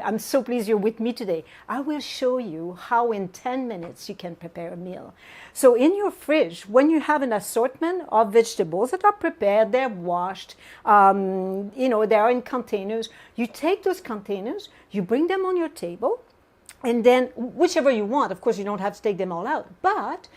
I'm so pleased you're with me today. I will show you how in 10 minutes you can prepare a meal. So in your fridge, when you have an assortment of vegetables that are prepared, they're washed, they're in containers, you take those containers, you bring them on your table, and then whichever you want. Of course, you don't have to take them all out. But,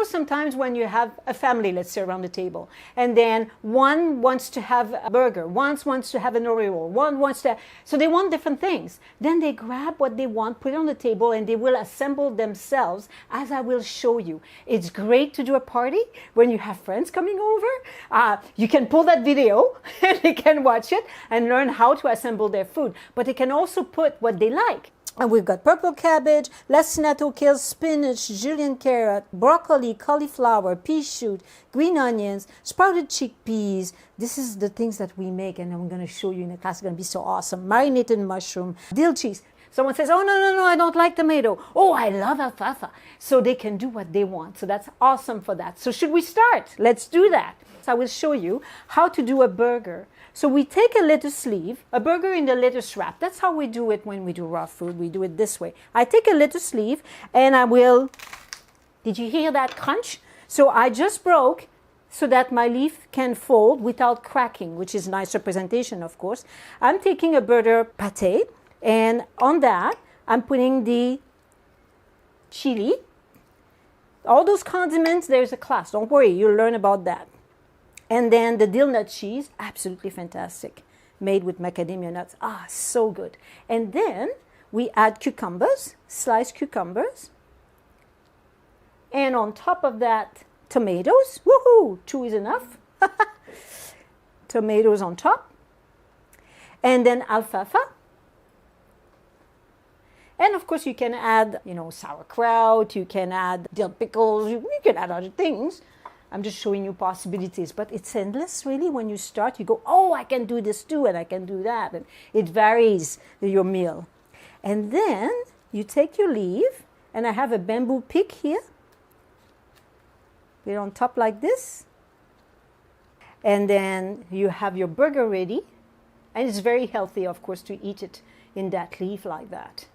sometimes when you have a family, let's say, around the table, and then one wants to have a burger, one wants to have an Oreo roll, one wants to... So they want different things. Then they grab what they want, put it on the table, and they will assemble themselves, as I will show you. It's great to do a party when you have friends coming over. You can pull that video, and they can watch it and learn how to assemble their food. But they can also put what they like. And we've got purple cabbage, 𝘆адцinato kale, spinach, julienne carrot, broccoli, cauliflower, pea shoot, green onions, sprouted chickpeas. This is the things that we make, and I'm going to show you in the class. It's going to be so awesome. Marinated mushroom, dill cheese. Someone says, oh, no, I don't like tomato. Oh, I love alfalfa. So they can do what they want. So that's awesome for that. So should we start? Let's do that. So I will show you how to do a burger. So we take a lettuce leaf, a burger in the lettuce wrap. That's how we do it when we do raw food. We do it this way. I take a lettuce leaf and I will, did you hear that crunch? So I just broke so that my leaf can fold without cracking, which is nice representation, of course. I'm taking a burger pate, and on that, I'm putting the chili. All those condiments, there's a class. Don't worry, you'll learn about that. And then the dill nut cheese, absolutely fantastic, made with macadamia nuts. So good. And then we add cucumbers, sliced cucumbers. And on top of that, tomatoes. Woohoo! 2 is enough. Tomatoes on top. And then alfalfa. And of course, you can add, sauerkraut. You can add dill pickles. You can add other things. I'm just showing you possibilities, but it's endless, really. When you start, you go, oh, I can do this too, and I can do that. And it varies your meal. And then you take your leaf, and I have a bamboo pick here. Put it on top like this. And then you have your burger ready. And it's very healthy, of course, to eat it in that leaf like that.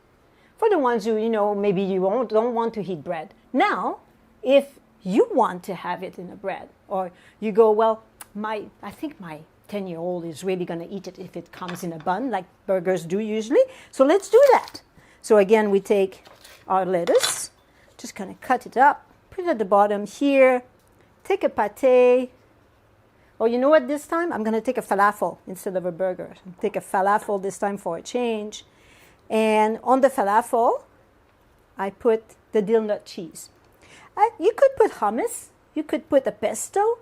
For the ones who, maybe you don't want to eat bread. Now, if you want to have it in a bread, or you go, well, I think my 10-year-old is really going to eat it if it comes in a bun, like burgers do usually. So let's do that. So again, we take our lettuce, just kind of cut it up, put it at the bottom here, take a pate. Oh, you know what, this time? I'm going to take a falafel instead of a burger. Take a falafel this time for a change. And on the falafel, I put the dill nut cheese. You could put hummus, you could put a pesto,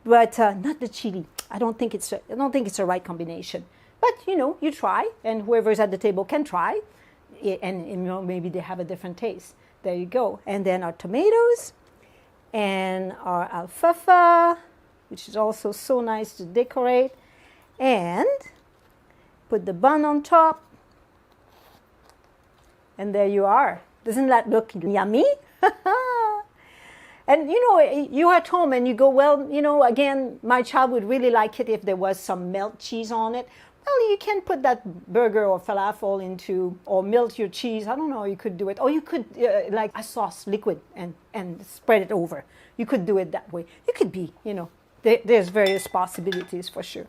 but not the chili. I don't think it's a right combination. But you try, and whoever's at the table can try, and maybe they have a different taste. There you go. And then our tomatoes, and our alfalfa, which is also so nice to decorate, and put the bun on top, and there you are. Doesn't that look yummy? And you're at home and you go, well, again, my child would really like it if there was some melt cheese on it. Well, you can put that burger or falafel into, or melt your cheese. I don't know, you could do it. Or you could, like a sauce, liquid, and spread it over. You could do it that way. You could be, there's various possibilities for sure.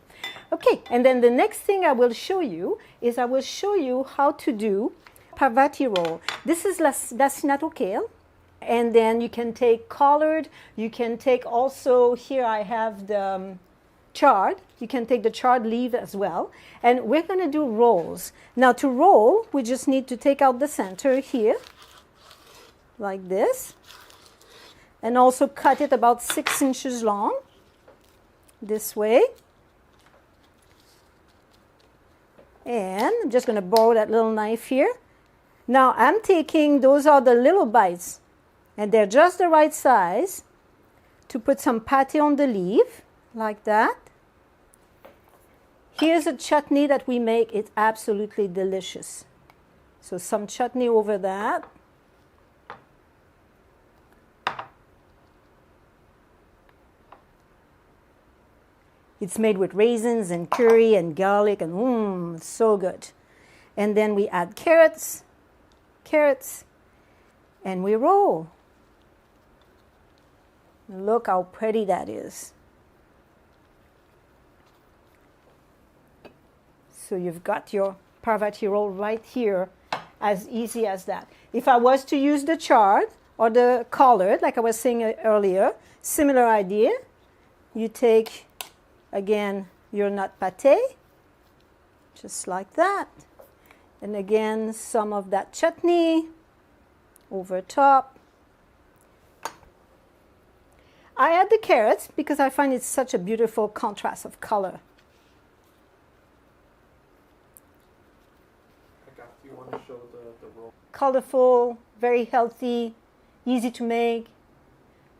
Okay, and then the next thing I will show you is I will show you how to do parvati roll. This is 𝘆адцinato kale. And then you can take collard. You can take also, here I have the chard. You can take the chard leaf as well. And we're going to do rolls. Now to roll, we just need to take out the center here, like this. And also cut it about 6 inches long, this way. And I'm just going to borrow that little knife here. Now I'm taking, those are the little bites. And they're just the right size to put some pate on the leaf, like that. Here's a chutney that we make. It's absolutely delicious. So some chutney over that. It's made with raisins and curry and garlic, and so good. And then we add carrots, and we roll. Look how pretty that is. So you've got your parvati roll right here, as easy as that. If I was to use the charred or the colored, like I was saying earlier, similar idea. You take, again, your nut pâté, just like that. And again, some of that chutney over top. I add the carrots because I find it's such a beautiful contrast of color. You want to show the roll? Colorful, very healthy, easy to make.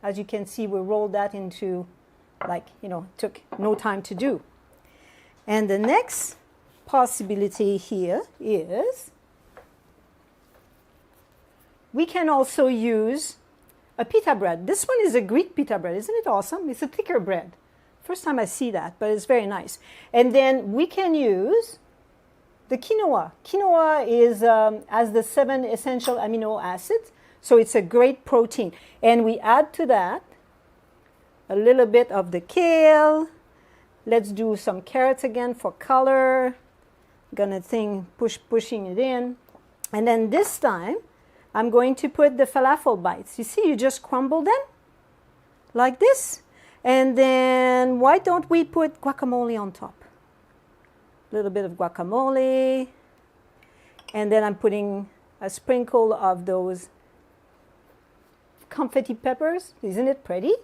As you can see, we rolled that into, like, took no time to do. And the next possibility here is we can also use a pita bread. This one is a Greek pita bread. Isn't it awesome? It's a thicker bread. First time I see that, but it's very nice. And then we can use the quinoa. Quinoa is has the 7 essential amino acids, so it's a great protein. And we add to that a little bit of the kale. Let's do some carrots again for color. Gonna pushing it in. And then this time, I'm going to put the falafel bites. You see, you just crumble them like this. And then why don't we put guacamole on top? A little bit of guacamole. And then I'm putting a sprinkle of those confetti peppers. Isn't it pretty?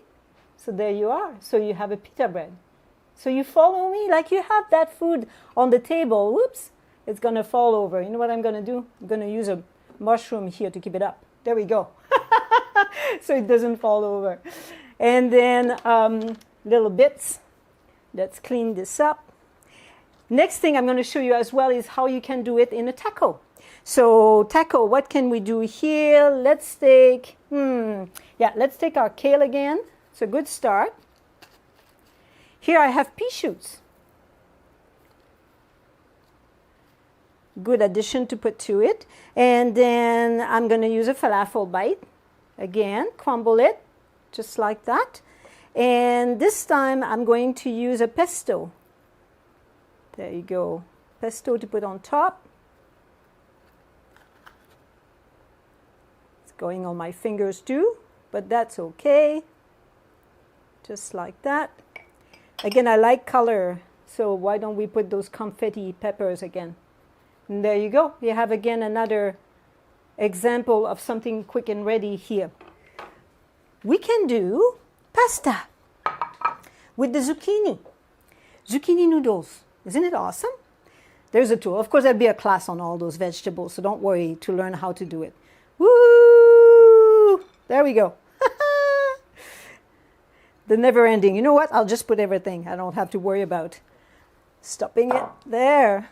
So there you are. So you have a pita bread. So you follow me? Like you have that food on the table. Whoops, it's going to fall over. You know what I'm going to do? I'm going to use a mushroom here to keep it up. There we go. So it doesn't fall over. And then little bits. Let's clean this up. Next thing I'm going to show you as well is how you can do it in a taco. So taco, what can we do here? Let's take, let's take our kale again. It's a good start. Here I have pea shoots. Good addition to put to it. And then I'm going to use a falafel bite. Again, crumble it just like that. And this time I'm going to use a pesto. There you go. Pesto to put on top. It's going on my fingers too, but that's okay. Just like that. Again, I like color, so why don't we put those confetti peppers again? And there you go. You have again another example of something quick and ready here. We can do pasta with the zucchini. Zucchini noodles. Isn't it awesome? There's a tool. Of course, there'll be a class on all those vegetables, so don't worry to learn how to do it. Woo! There we go. The never ending. You know what? I'll just put everything. I don't have to worry about stopping it there.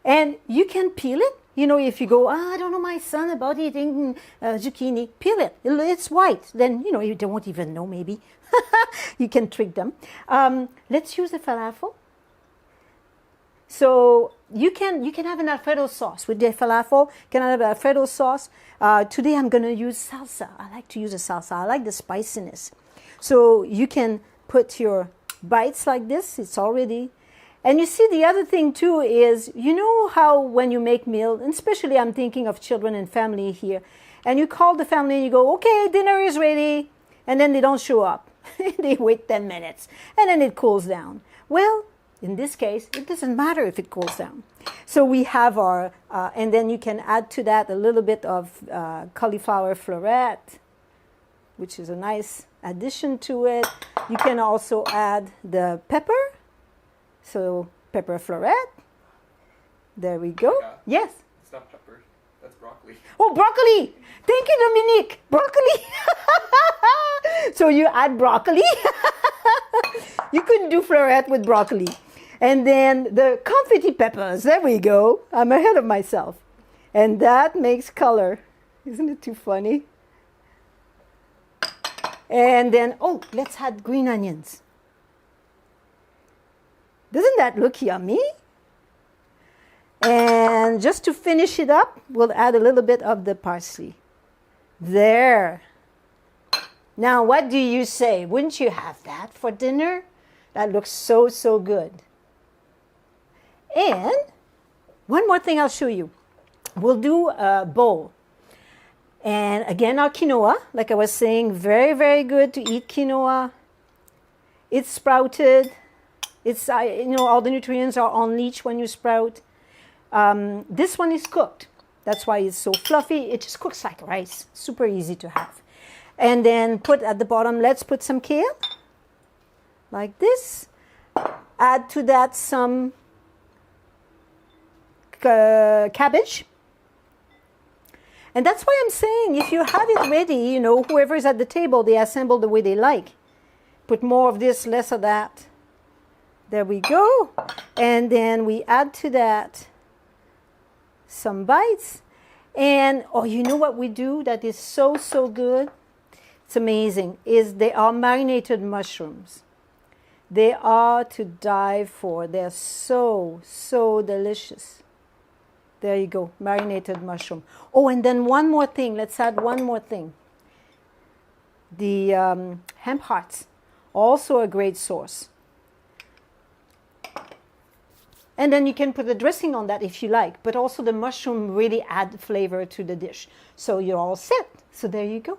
And you can peel it. You know, if you go, I don't know my son about eating zucchini, peel it. It's white. Then, you don't even know maybe. You can trick them. Let's use the falafel. So you can have an Alfredo sauce with the falafel. You can have Alfredo sauce. Today I'm going to use salsa. I like to use a salsa. I like the spiciness. So you can put your bites like this. It's already. And you see, the other thing too is, you know how when you make meal, and especially I'm thinking of children and family here, and you call the family and you go, okay, dinner is ready, and then they don't show up. They wait 10 minutes, and then it cools down. Well, in this case, it doesn't matter if it cools down. So we have our, and then you can add to that a little bit of cauliflower floret, which is a nice addition to it. You can also add the pepper. So pepper floret. There we go. Yeah. Yes. It's not pepper. That's broccoli. Oh, broccoli. Thank you, Dominique. Broccoli. So you add broccoli. You couldn't do floret with broccoli. And then the confetti peppers. There we go. I'm ahead of myself. And that makes color. Isn't it too funny? And then, let's add green onions. Doesn't that look yummy? And just to finish it up, we'll add a little bit of the parsley. There. Now, what do you say? Wouldn't you have that for dinner? That looks so, so good. And one more thing I'll show you. We'll do a bowl. And again, our quinoa, like I was saying, very, very good to eat quinoa. It's sprouted. It's, all the nutrients are unleashed when you sprout. This one is cooked. That's why it's so fluffy. It just cooks like rice. Super easy to have. And then put at the bottom, let's put some kale. Like this. Add to that some cabbage. And that's why I'm saying, if you have it ready, whoever is at the table, they assemble the way they like. Put more of this, less of that. There we go. And then we add to that some bites. And, you know what we do that is so, so good? It's amazing. They are marinated mushrooms. They are to die for. They're so, so delicious. There you go, marinated mushroom. Oh, and then one more thing. Let's add one more thing. The hemp hearts, also a great source. And then you can put the dressing on that if you like, but also the mushroom really add flavor to the dish. So you're all set. So there you go.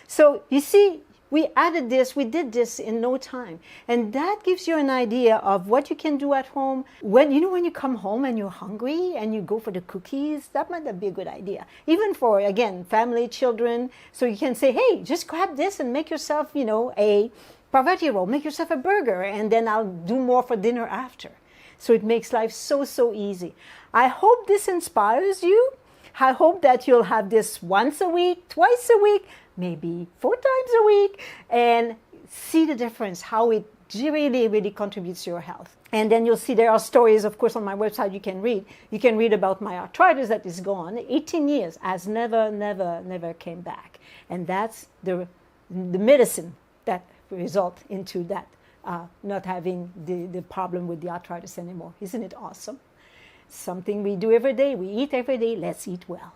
So you see, we did this in no time. And that gives you an idea of what you can do at home. When you come home and you're hungry and you go for the cookies, that might be a good idea. Even for, again, family, children. So you can say, hey, just grab this and make yourself, a parvati roll. Make yourself a burger, and then I'll do more for dinner after. So it makes life so, so easy. I hope this inspires you. I hope that you'll have this once a week, twice a week, maybe 4 times a week, and see the difference, how it really, really contributes to your health. And then you'll see there are stories, of course, on my website you can read. You can read about my arthritis that is gone. 18 years, has never, never, never came back. And that's the medicine that result into that, not having the problem with the arthritis anymore. Isn't it awesome? Something we do every day. We eat every day. Let's eat well.